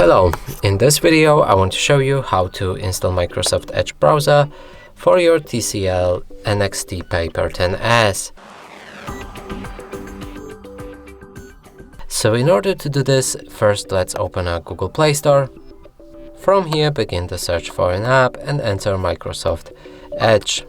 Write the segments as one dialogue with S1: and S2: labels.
S1: Hello, in this video I want to show you how to install Microsoft Edge browser for your TCL NxtPaper 10S. So in order to do this, first let's open a Google Play Store. From here begin the search for an app and enter Microsoft Edge.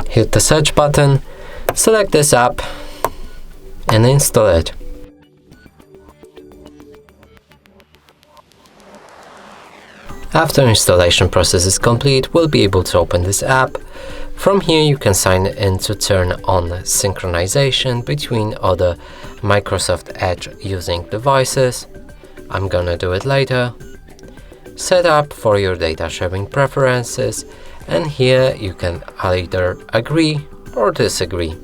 S1: Hit the search button, select this app and install it. After installation process is complete, we'll be able to open this app. From here you can sign in to turn on synchronization between other Microsoft Edge using devices. I'm gonna do it later. Set up for your data sharing preferences, and here you can either agree or disagree.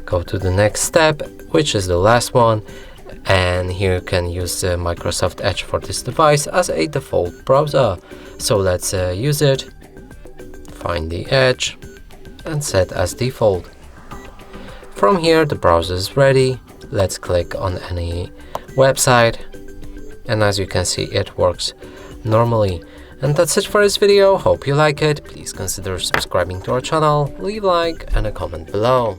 S1: Go to the next step, which is the last one, and here you can use Microsoft Edge for this device as a default browser. So let's use it. Find the Edge and set as default. From here the browser is ready. Let's click on any website, and as you can see it works normally. And that's it for this video. Hope you like it. Please consider subscribing to our channel, leave a like and a comment below.